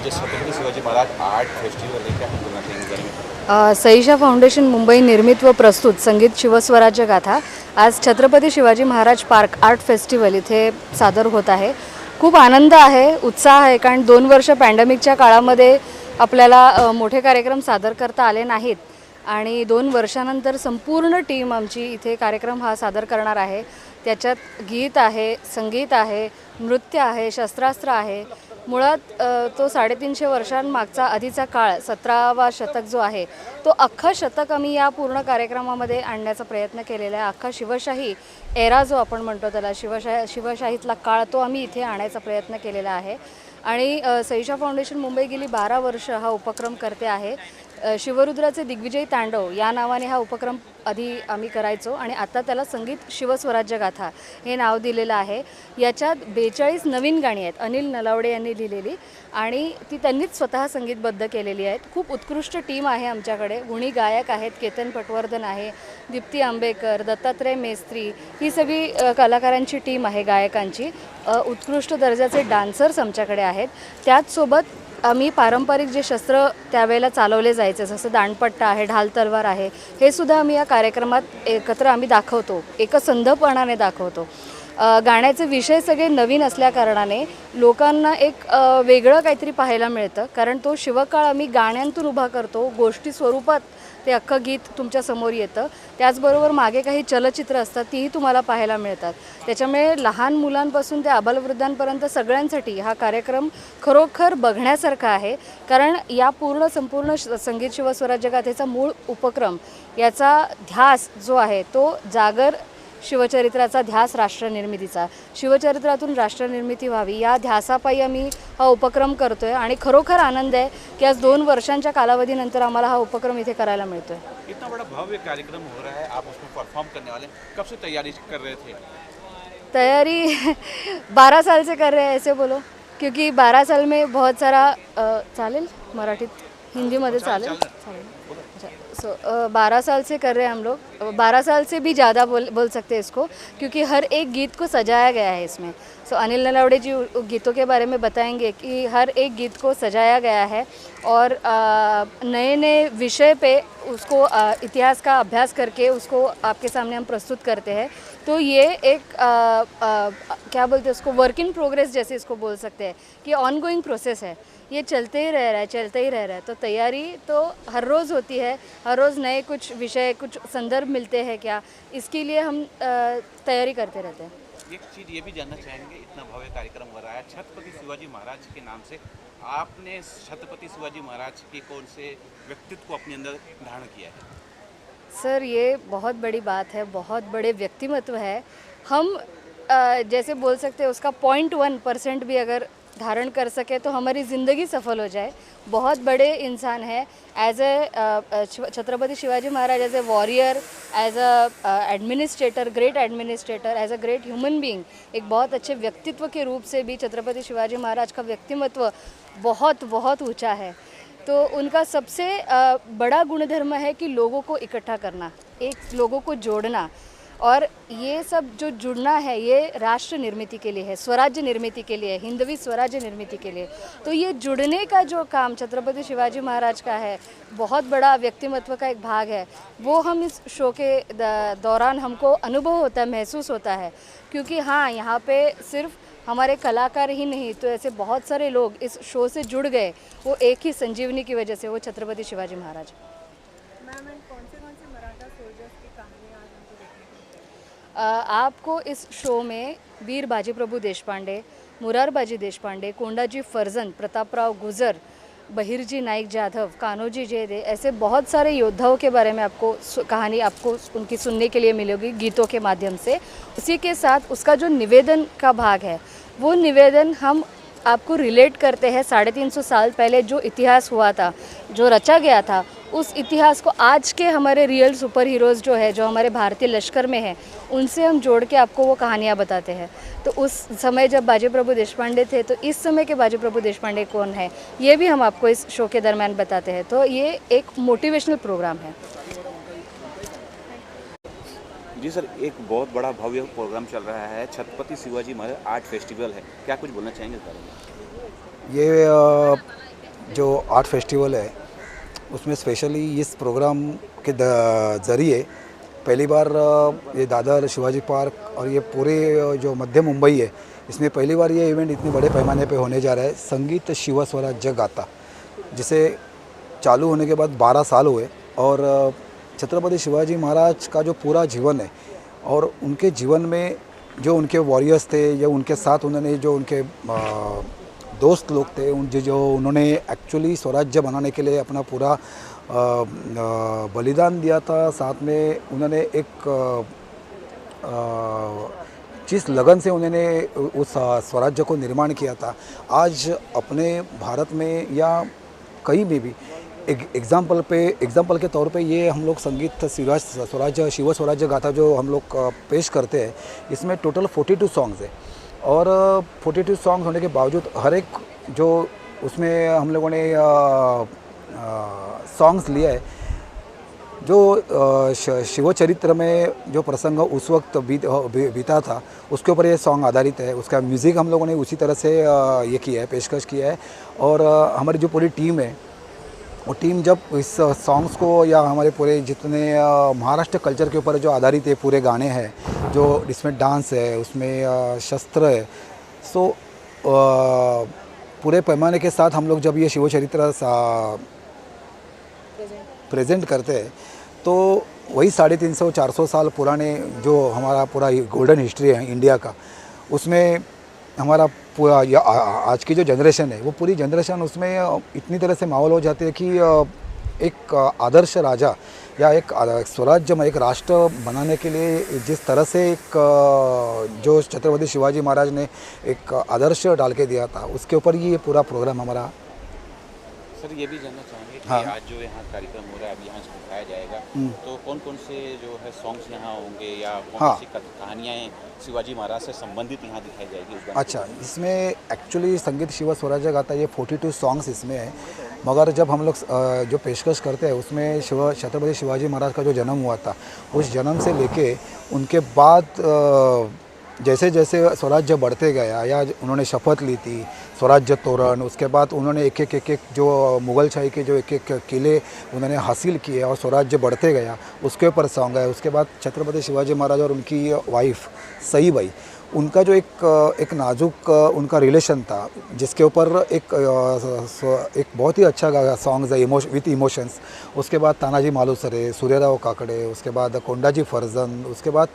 आज छत्रपति शिवाजी महाराज art festival है, क्या हम बोलना चाहेंगे बारे में? सईशा फाउंडेशन मुंबई निर्मित व प्रस्तुत संगीत शिवस्वराज्य गाथा आज Chhatrapati Shivaji Maharaj park art festival इथे सादर होत आहे। खूप आनंद आहे, उत्साह आहे, कारण 2 वर्ष पॅन्डेमिकच्या काळामध्ये आपल्याला मोठे कार्यक्रम सादर करता आले नाहीत आणि 2 वर्षानंतर संपूर्ण टीम आमची इथे कार्यक्रम हा सादर करणार आहे। त्याच्यात गीत आहे, संगीत आहे, नृत्य आहे, शस्त्रास्त्र आहे। मुळात तो 350 वर्षांमागचा आधीचा काळ 17वा शतक जो आहे तो अख्खा शतक आम्ही या पूर्ण कार्यक्रमामध्ये आणण्याचा प्रयत्न केलेला आहे। अख्खा शिवशाही एरा जो आपण म्हणतो त्याला शिवशाहीतला काळ तो आम्ही इथे आणायचा प्रयत्न केलेला आहे आणि सईशा फाउंडेशन मुंबई गेली 12 वर्ष हा उपक्रम करते आहे। शिवरुद्राचे दिग्विजयी तांडव या नावाने हा उपक्रम आधी आम्ही करायचो आणि आता त्याला संगीत शिवस्वराज्य गाथा हे नाव दिलेलं आहे। याच्यात 42 नवीन गाणी आहेत, अनिल नलावडे यांनी लिहिलेली आणि ती त्यांनीच स्वतः संगीतबद्ध केलेली आहेत। खूप उत्कृष्ट टीम आहे आमच्याकडे, गुणी गायक आहेत, केतन पटवर्धन आहे, दीप्ती आंबेकर, दत्तात्रय मेस्त्री, ही सगळी कलाकारांची टीम आहे गायकांची। उत्कृष्ट दर्जाचे डान्सर्स आमच्याकडे आहेत। त्याचसोबत आम्ही पारंपरिक जे शस्त्र त्यावेळेला चालवले जायचे जसं दांडपट्टा आहे, ढाल तलवार आहे, हे सुद्धा आम्ही या कार्यक्रमात एकत्र आम्ही दाखवतो, एकसंधपणाने दाखवतो। गाण्याचे विषय सगळे नवीन असल्याकारणाने लोकांना एक वेगळं काहीतरी पाहायला मिळतं, कारण तो शिवकाळ आम्ही गाण्यांतून उभा करतो, गोष्टी स्वरूपात ते अख्खं गीत तुमच्या समोर येतं। त्याचबरोबर मागे काही चलचित्र असतात तीही तुम्हाला पाहायला मिळतात। त्याच्यामुळे लहान मुलांपासून ते आबालवृद्धांपर्यंत सगळ्यांसाठी हा कार्यक्रम खरोखर बघण्यासारखा आहे, कारण या संपूर्ण संगीत शिवस्वराज्य गाथेचा मूळ उपक्रम याचा ध्यास जो आहे तो जागर शिवचरित्राचा ध्यास राष्ट्रनिर्मितीचा, शिवचरित्रातून राष्ट्रनिर्मिती व्हावी या ध्यासापायी आम्ही हा उपक्रम करतोय आणि खरोखर आनंद आहे की आज 2 वर्षांच्या कालावधीनंतर आम्हाला हा उपक्रम इथे करायला मिळतोय। इतना बड़ा भव्य कार्यक्रम हो रहा है, आप उसमें परफॉर्म करने वाले, कब से तैयारी कर रहे थे? तैयारी 12 साल से कर रहे हैं ऐसे बोलो, क्योंकि 12 साल में बहुत सारा चालेल मराठीत हिंदीमध्ये चालेल। 12 साल से कर रहे हैं हम लोग, 12 साल से भी ज़्यादा बोल सकते हैं इसको, क्योंकि हर एक गीत को सजाया गया है इसमें। अनिल नलावड़े जी गीतों के बारे में बताएंगे कि हर एक गीत को सजाया गया है और नए नए विषय पे उसको इतिहास का अभ्यास करके उसको आपके सामने हम प्रस्तुत करते हैं। तो ये एक क्या बोलते हैं उसको, वर्क इन प्रोग्रेस जैसे इसको बोल सकते हैं कि ऑनगोइंग प्रोसेस है, ये चलते ही रह रहा है। तो तैयारी तो हर रोज़ होती है, हर रोज़ नए कुछ विषय, कुछ संदर्भ मिलते हैं क्या, इसके लिए हम तैयारी करते रहते हैं। एक चीज़ ये भी जानना चाहेंगे, इतना भव्य कार्यक्रम हो रहा है छत्रपति शिवाजी महाराज के नाम से, आपने छत्रपति शिवाजी महाराज के कौन से व्यक्तित्व को अपने अंदर धारण किया है? सर ये बहुत बड़ी बात है, बहुत बड़े व्यक्तिमत्व है। हम जैसे बोल सकते हैं उसका 0.1% भी अगर धारण कर सके तो हमारी ज़िंदगी सफल हो जाए। बहुत बड़े इंसान है, as a Chhatrapati Shivaji Maharaj as a warrior, as a administrator, great administrator, as a great human being, एक बहुत अच्छे व्यक्तित्व के रूप से भी छत्रपति शिवाजी महाराज का व्यक्तिमत्व बहुत बहुत ऊंचा है। तो उनका सबसे बड़ा गुणधर्म है कि लोगों को इकट्ठा करना, एक लोगों को जोड़ना, और ये सब जो जुड़ना है ये राष्ट्र निर्मिती के लिए है, स्वराज्य निर्मिती के लिए है, हिंदवी स्वराज्य निर्मिती के लिए। तो ये जुड़ने का जो काम छत्रपति शिवाजी महाराज का है, बहुत बड़ा व्यक्तिमत्व का एक भाग है, वो हम इस शो के दौरान हमको अनुभव होता है, महसूस होता है। क्योंकि हाँ, यहाँ पे सिर्फ हमारे कलाकार ही नहीं तो ऐसे बहुत सारे लोग इस शो से जुड़ गए, वो एक ही संजीवनी की वजह से, वो छत्रपति शिवाजी महाराज। आपको इस शो में वीर बाजी प्रभु देशपांडे, मुरारबाजी देशपांडे, कोंडाजी फर्जंद, प्रतापराव गुजर, बहिरजी नाइक जाधव, कान्होजी जेदे, ऐसे बहुत सारे योद्धाओं के बारे में आपको कहानी आपको उनकी सुनने के लिए मिलेगी गीतों के माध्यम से। उसी के साथ उसका जो निवेदन का भाग है, वो निवेदन हम आपको रिलेट करते हैं 350 साल पहले जो इतिहास हुआ था, जो रचा गया था, उस इतिहास को आज के हमारे रियल सुपर हीरोज़ जो है, जो हमारे भारतीय लश्कर में हैं, उनसे हम जोड़ के आपको वो कहानियाँ बताते हैं। तो उस समय जब बाजी प्रभु देशपांडे थे, तो इस समय के बाजी प्रभु देशपांडे कौन है, ये भी हम आपको इस शो के दरमियान बताते हैं। तो ये एक मोटिवेशनल प्रोग्राम है। जी सर, एक बहुत बड़ा भव्य प्रोग्राम चल रहा है, छत्रपति शिवाजी महाराज आर्ट फेस्टिवल है, क्या कुछ बोलना चाहेंगे इस बारे में? ये जो आर्ट फेस्टिवल है उसमें स्पेशली इस प्रोग्राम के ज़रिए पहली बार ये दादर शिवाजी पार्क और ये पूरे जो मध्य मुंबई है इसमें पहली बार ये इवेंट इतने बड़े पैमाने पे होने जा रहा है। संगीत शिव स्वराज्य गाथा जिसे चालू होने के बाद 12 साल हुए और छत्रपति शिवाजी महाराज का जो पूरा जीवन है और उनके जीवन में जो उनके वॉरियर्स थे या उनके साथ उन्होंने जो उनके दोस्त लोग थे जो उन्होंने एक्चुअली स्वराज्य बनाने के लिए अपना पूरा बलिदान दिया था, साथ में उन्होंने एक जिस लगन से उन्होंने उस स्वराज्य को निर्माण किया था, आज अपने भारत में या कहीं में भी एग्जाम्पल के तौर पे ये हम लोग संगीत स्वराज्य शिव स्वराज्य गाथा जो हम लोग पेश करते हैं, इसमें टोटल 42 सॉन्ग्स है और 42 सॉन्ग्स होने के बावजूद हर एक जो उसमें हम लोगों ने सॉन्ग्स लिया है जो शिव चरित्र में जो प्रसंग उस वक्त बीता था उसके ऊपर ये सॉन्ग आधारित है। उसका म्यूज़िक हम लोगों ने उसी तरह से ये किया है, पेशकश किया है और हमारी जो पूरी टीम है वो टीम जब इस सॉन्ग्स को या हमारे पूरे जितने महाराष्ट्र कल्चर के ऊपर जो आधारित है पूरे गाने हैं, जो इसमें डांस है, उसमें शस्त्र है, सो पूरे पैमाने के साथ हम लोग जब ये शिव चरित्र प्रेजेंट करते हैं तो वही 350-400 साल पुराने जो हमारा पूरा गोल्डन हिस्ट्री है इंडिया का, उसमें हमारा पूरा आज की जो जनरेशन है वो पूरी जनरेशन उसमें इतनी तरह से माहौल हो जाती है कि एक आदर्श राजा या एक स्वराज्य में एक राष्ट्र बनाने के लिए जिस तरह से एक जो छत्रपति शिवाजी महाराज ने एक आदर्श डाल के दिया था, उसके ऊपर ये पूरा प्रोग्राम हमारा। सर ये भी जानना चाहेंगे कि हाँ। आज जो यहाँ कार्यक्रम हो रहा है, अभी यहाँ दिखाया जाएगा, तो कौन कौन से जो है सॉन्ग्स यहाँ होंगे या कौन हाँ। सी कहानियाँ शिवाजी महाराज से संबंधित यहाँ दिखाई जाएगी उस गाने अच्छा, इसमें एक्चुअली संगीत शिव स्वराज्य गाथा ये 42 सॉन्ग्स इसमें है, मगर जब हम लोग जो पेशकश करते हैं उसमें छत्रपति शिवाजी महाराज का जो जन्म हुआ था उस जन्म से लेके उनके बाद जैसे जैसे स्वराज्य बढ़ते गया या उन्होंने शपथ ली थी स्वराज्य तोरण, उसके बाद उन्होंने एक एक जो मुगलशाही के जो एक किले उन्होंने हासिल किए और स्वराज्य बढ़ते गया, उसके ऊपर सॉन्ग है। उसके बाद छत्रपति शिवाजी महाराज और उनकी वाइफ सईबाई, उनका जो एक नाजुक उनका रिलेशन था जिसके ऊपर एक बहुत ही अच्छा सॉन्ग्स है विथ इमोशंस। उसके बाद तानाजी मालुसरे, सूर्यराव काकडे, उसके बाद कोंडाजी फर्जंद, उसके बाद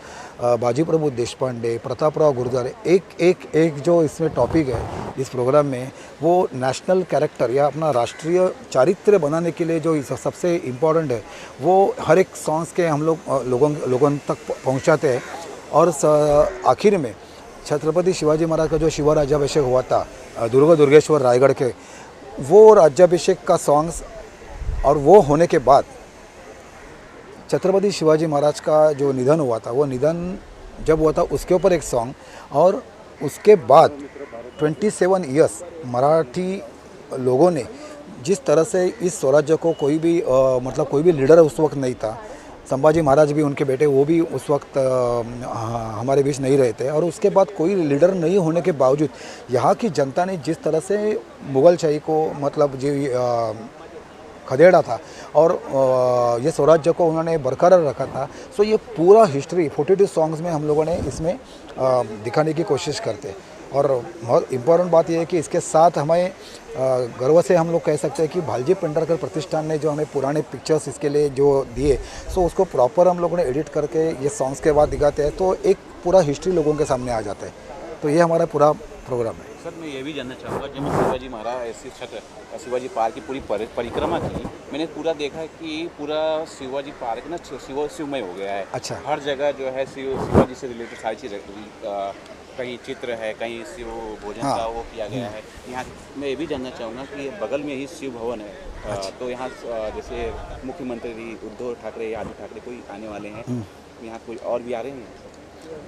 बाजी प्रभु देशपांडे, प्रतापराव गुर्जर, एक जो इसमें टॉपिक है इस प्रोग्राम में वो नेशनल कैरेक्टर या अपना राष्ट्रीय चारित्र बनाने के लिए जो सबसे इम्पोर्टेंट है वो हर एक सॉन्ग्स के हम लोगों तक पहुँचाते हैं। और आखिर में छत्रपति शिवाजी महाराज का जो शिव राज्याभिषेक हुआ था दुर्गेश्वर रायगढ़ के, वो राज्याभिषेक का सॉन्ग्स और वो होने के बाद छत्रपति शिवाजी महाराज का जो निधन हुआ था, वो निधन जब हुआ था उसके ऊपर एक सॉन्ग, और उसके बाद 27 इयर्स मराठी लोगों ने जिस तरह से इस स्वराज्य को कोई भी लीडर उस वक्त नहीं था, संभाजी महाराज भी उनके बेटे वो भी उस वक्त हमारे बीच नहीं रहे थे, और उसके बाद कोई लीडर नहीं होने के बावजूद यहाँ की जनता ने जिस तरह से मुगलशाही को जो खदेड़ा था और ये स्वराज्य को उन्होंने बरकरार रखा था, सो ये पूरा हिस्ट्री 42 सॉन्ग्स में हम लोगों ने इसमें दिखाने की कोशिश करते हैं। और बहुत इम्पोर्टेंट बात यह है कि इसके साथ हमें गर्व से हम लोग कह सकते हैं कि भालजी पेंढारकर प्रतिष्ठान ने जो हमें पुराने पिक्चर्स इसके लिए जो दिए, सो उसको प्रॉपर हम लोगों ने एडिट करके ये सॉन्ग्स के बाद दिखाते हैं, तो एक पूरा हिस्ट्री लोगों के सामने आ जाता है। तो ये हमारा पूरा प्रोग्राम है। सर मैं ये भी जानना चाहूँगा, जब शिवाजी महाराज शिवाजी पार्क की पूरी परिक्रमा की, मैंने पूरा देखा कि पूरा शिवाजी पार्क ना शिवमय हो गया है। अच्छा। हर जगह जो है शिवाजी से रिलेटेड सारी चीज़ें, कहीं चित्र है, कहीं शिव भोजन का वो किया गया है। यहाँ मैं ये भी जानना चाहूँगा कि बगल में ही शिव भवन है। अच्छा। तो यहाँ जैसे मुख्यमंत्री उद्धव ठाकरे या आदित्य ठाकरे कोई आने वाले हैं, यहाँ कोई और भी आ रहे हैं?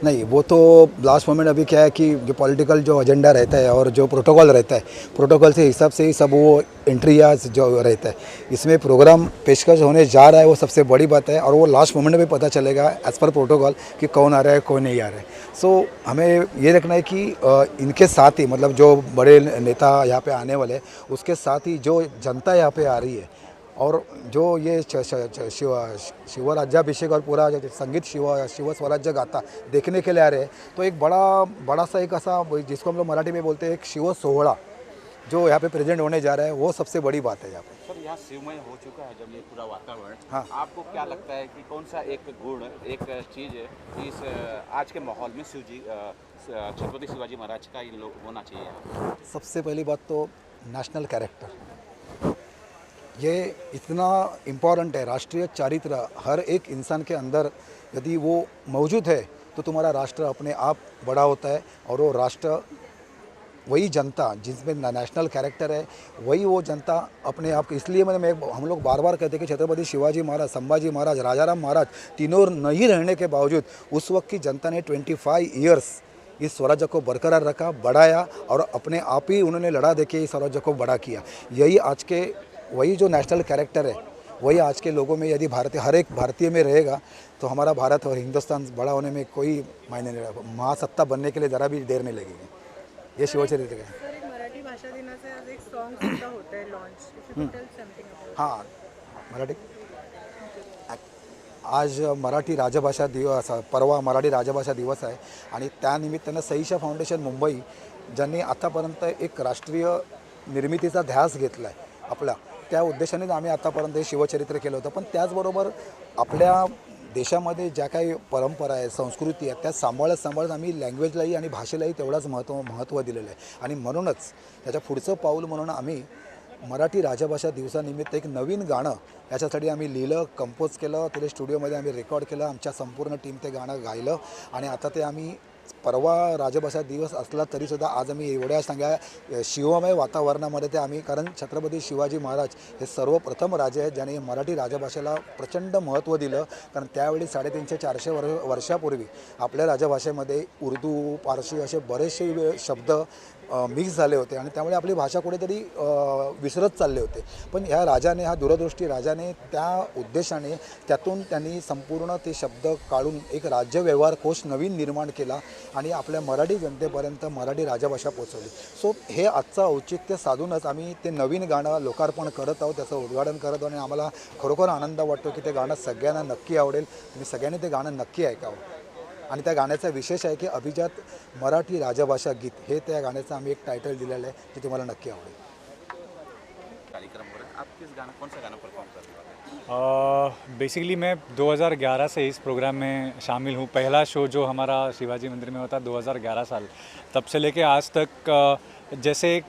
नहीं, वो तो लास्ट मोमेंट अभी क्या है कि जो पॉलिटिकल जो एजेंडा रहता है और जो प्रोटोकॉल रहता है, प्रोटोकॉल से हिसाब से ही सब वो एंट्री या जो रहता है, इसमें प्रोग्राम पेशकश होने जा रहा है, वो सबसे बड़ी बात है। और वो लास्ट मोमेंट में पता चलेगा एज़ पर प्रोटोकॉल कि कौन आ रहा है कौन नहीं आ रहा है। सो हमें ये रखना है कि इनके साथ ही मतलब जो बड़े नेता यहाँ पे आने वाले, उसके साथ ही जो जनता यहाँ पे आ रही है और जो ये शिवराज्याभिषेक और पूरा जो संगीत शिव स्वराज्य गाथा देखने के लिए आ रहे हैं, तो एक बड़ा सा एक ऐसा जिसको हम लोग मराठी में बोलते हैं एक शिव सोहड़ा जो यहाँ पे प्रेजेंट होने जा रहा है, वो सबसे बड़ी बात है यहाँ पे। सर यहाँ शिवमय हो चुका है जब ये पूरा वातावरण, हाँ। आपको क्या लगता है कि कौन सा एक गुण, एक चीज़ है इस आज के माहौल में शिव जी छत्रपति शिवाजी महाराज का ये लोग होना चाहिए? सबसे पहली बात तो नेशनल कैरेक्टर, ये इतना इम्पॉर्टेंट है। राष्ट्रीय चारित्र हर एक इंसान के अंदर यदि वो मौजूद है तो तुम्हारा राष्ट्र अपने आप बड़ा होता है। और वो राष्ट्र, वही जनता जिसमें नेशनल कैरेक्टर है, वही वो जनता अपने आप, इसलिए हम लोग बार बार कहते हैं कि छत्रपति शिवाजी महाराज, संभाजी महाराज, राजाराम महाराज तीनों नहीं रहने के बावजूद उस वक्त की जनता ने 25 ईयर्स इस स्वराज्य को बरकरार रखा, बढ़ाया और अपने आप ही उन्होंने लड़ा देके इस स्वराज्य को बड़ा किया। यही आज के, वही जो नेशनल कैरेक्टर है, वही आज के लोगों में यदि भारतीय हर एक भारतीय में रहेगा तो हमारा भारत और हिंदुस्तान बड़ा होने में कोई मायने नहीं रहेगा। महासत्ता बनने के लिए ज़रा भी देर नहीं लगेगी। ये शिवचरित्र है। सर, एक मराठी भाषा दिनाचे आज एक सॉन्ग सुद्धा होत आहे launch, if you tell something about. हाँ, मराठी आज मराठी राजभाषा दिवस, परवा मराठी राजभाषा दिवस आहे आणि त्यानिमित्तानं सईशा फाउंडेशन मुंबई ज्यांनी आतापर्यंत एक राष्ट्रीय निर्मितीचा ध्यास घेतला आहे आपला, त्या उद्देशानेच आम्ही आतापर्यंत हे शिवचरित्र केलं होतं। पण त्याचबरोबर आपल्या देशामध्ये ज्या काही परंपरा आहे, संस्कृती आहे, त्या सांभाळत आम्ही लँग्वेजलाही आणि भाषेलाही तेवढाच महत्त्व दिलेलं आहे। आणि म्हणूनच त्याच्या पुढचं पाऊल म्हणून आम्ही मराठी राजभाषा दिवसानिमित्त एक नवीन गाणं याच्यासाठी आम्ही लिहिलं, कंपोज केलं, ते स्टुडिओमध्ये आम्ही रेकॉर्ड केलं, आमच्या संपूर्ण टीम ते गाणं गायलं आणि आता ते आम्ही परवा राजभाषा दिवस असला तरीसुद्धा आज आम्ही एवढ्या चांगल्या शिवमय वातावरणामध्ये ते आम्ही, कारण छत्रपती शिवाजी महाराज हे सर्वप्रथम राजे आहेत ज्याने मराठी राजभाषेला प्रचंड महत्त्व दिलं। कारण त्यावेळी 350-400 वर्षापूर्वी आपल्या राजभाषेमध्ये उर्दू, पारशी असे बरेचसे शब्द मिक्स झाले होते आणि त्यामुळे आपली भाषा कुठेतरी विसरत चालले होते। पण ह्या राजाने, हा दूरदृष्टी राजाने त्या उद्देशाने त्यातून त्यांनी संपूर्ण ते शब्द काढून एक राज्य व्यवहार कोश नवीन निर्माण केला आणि आपल्या मराठी जनतेपर्यंत मराठी राजभाषा पोहोचवली। सो हे आजचं औचित्य साधूनच आम्ही ते नवीन गाणं लोकार्पण करत आहोत, त्याचं उद्घाटन करत आहोत आणि आम्हाला खरोखर आनंद वाटतो की ते गाणं सगळ्यांना नक्की आवडेल आणि सगळ्यांनी ते गाणं नक्की ऐकावं। आणि त्या गाण्याचा विशेष आहे की अभिजात मराठी राजभाषा गीत हे त्या गाण्याचं आम्ही एक टायटल दिलेलं आहे जे तुम्हाला नक्की आवडेल। कार्यक्रम हो रहा है, आप किस गाना, कौन सा गाना परफॉर्म कर रहे हैं? बेसिकली मैं 2011 से इस प्रोग्राम में शामिल हूँ। पहला शो जो हमारा शिवाजी मंदिर में होता 2011 साल, तब से लेके आज तक जैसे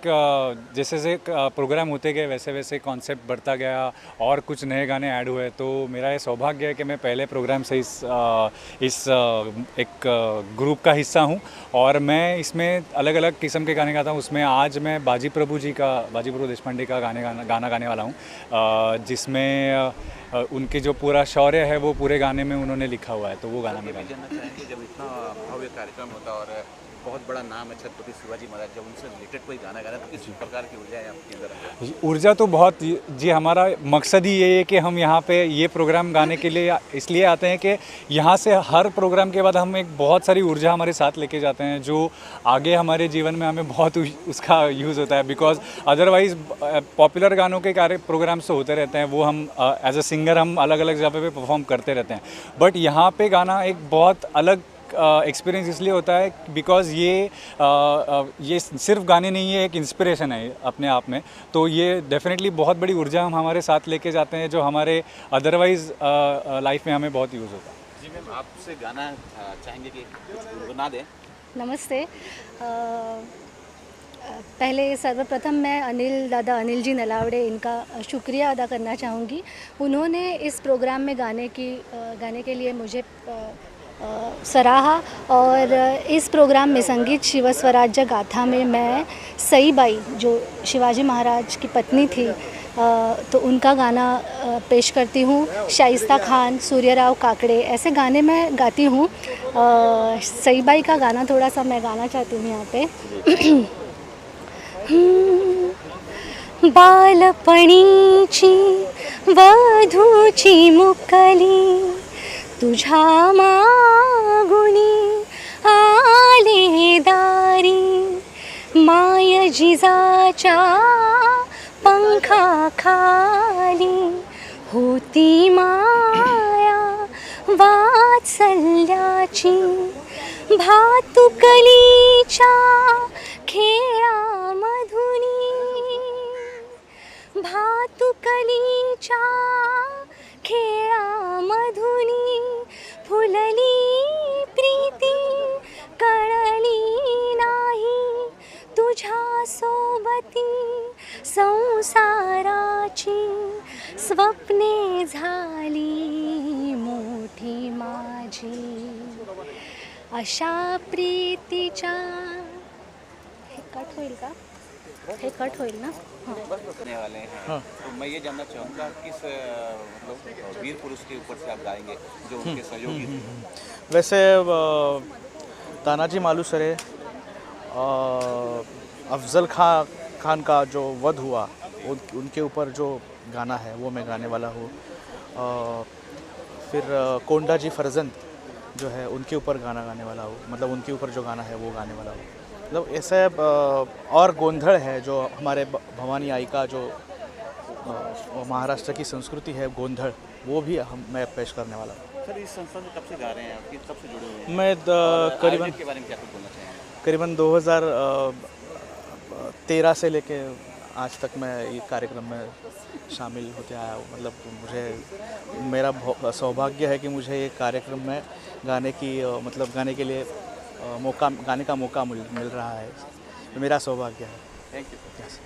प्रोग्राम होते गए वैसे वैसे कॉन्सेप्ट बढ़ता गया और कुछ नए गाने ऐड हुए। तो मेरा ये सौभाग्य है कि मैं पहले प्रोग्राम से इस एक ग्रुप का हिस्सा हूँ और मैं इसमें अलग अलग किस्म के गाने गाता हूँ। उसमें आज मैं बाजी प्रभु देशपांडे का गाना गाने वाला हूँ, जिसमें उनके जो पूरा शौर्य है वो पूरे गाने में उन्होंने लिखा हुआ है। तो वो गाना मैं गाना जानना चाहेंगे, जब इतना भव्य कार्यक्रम होता और बहुत बड़ा नाम है छत्रपति शिवाजी महाराज, जब उनसे रिलेटेड कोई गाना गाना तो किस प्रकार की ऊर्जा है आपके अंदर? ऊर्जा तो बहुत जी, हमारा मकसद ही ये है कि हम यहाँ पे ये प्रोग्राम गाने के लिए इसलिए आते हैं कि यहाँ से हर प्रोग्राम के बाद हम एक बहुत सारी ऊर्जा हमारे साथ लेके जाते हैं जो आगे हमारे जीवन में हमें बहुत उसका यूज़ होता है। बिकॉज अदरवाइज़ पॉपुलर गानों के प्रोग्राम्स तो होते रहते हैं, वो हम एज अ सिंगर हम अलग अलग जगह पे परफॉर्म करते रहते हैं। बट यहाँ पे गाना एक बहुत अलग एक्सपीरियंस इसलिए होता है बिकॉज़ ये सिर्फ गाने नहीं है, एक इंस्पिरेशन है अपने आप में। तो ये डेफिनेटली बहुत बड़ी ऊर्जा हम हमारे साथ लेके जाते हैं जो हमारे अदरवाइज़ लाइफ में हमें बहुत यूज़ होता है। जी मैम, आपसे गाना चाहेंगे कि कुछ गुनगुना दें। नमस्ते। पहले सर्वप्रथम मैं अनिल जी नलावड़े, इनका शुक्रिया अदा करना चाहूँगी। उन्होंने इस प्रोग्राम में गाने के लिए मुझे सराहा और इस प्रोग्राम में संगीत शिव स्वराज्य गाथा में मैं सईबाई जो शिवाजी महाराज की पत्नी थी तो उनका गाना पेश करती हूँ। शाइस्ता खान, सूर्यराव काकड़े, ऐसे गाने मैं गाती हूँ। सईबाई का गाना थोड़ा सा मैं गाना चाहती हूँ यहाँ पे। बालपणीची वधूची मुकली तुझ्या मागुनी आले दारी, माय जिजाच्या पंखाखाली होती माया वात्सल्याची, भातुकलीच्या खेळामधुनी, भातुकलीच्या खेळामधुनी फुलली प्रीती कळली नाही तुझ्या सोबती, संसाराची स्वप्ने झाली मोठी माझी, अशा प्रीतीच्या। हे कट होईल का? हे कट होईल ना? करने वाले हैं। तो मैं ये जानना चाहूँगा किस मतलब वीर पुरुष के ऊपर से आप गाएंगे जो उनके सहयोगी थे? वैसे तानाजी मालुसरे, अफजल खान का जो वध हुआ उनके ऊपर जो गाना है वो मैं गाने वाला हूँ। फिर कोंडाजी फरजंद जो है उनके ऊपर गाना गाने वाला हूँ, मतलब उनके ऊपर जो गाना है वो गाने वाला हूँ। मतलब ऐसे और गोंधड़ है जो हमारे भवानी आई का जो महाराष्ट्र की संस्कृति है गोंधड़, वो भी मैं पेश करने वाला हूँ। सर इस संस्था में कब से गा रहे हैं आप? कब से जुड़े हुए हैं? मैं करीबन के बारे में क्या कुछ बोलना चाहेंगे? करीबन 2013 से लेके आज तक मैं ये कार्यक्रम में शामिल होते आया हूँ। मतलब मुझे मेरा सौभाग्य है कि मुझे ये कार्यक्रम में गाने के लिए गाने का मौका मिल रहा है। मेरा सौभाग्य है। Thank you. यस।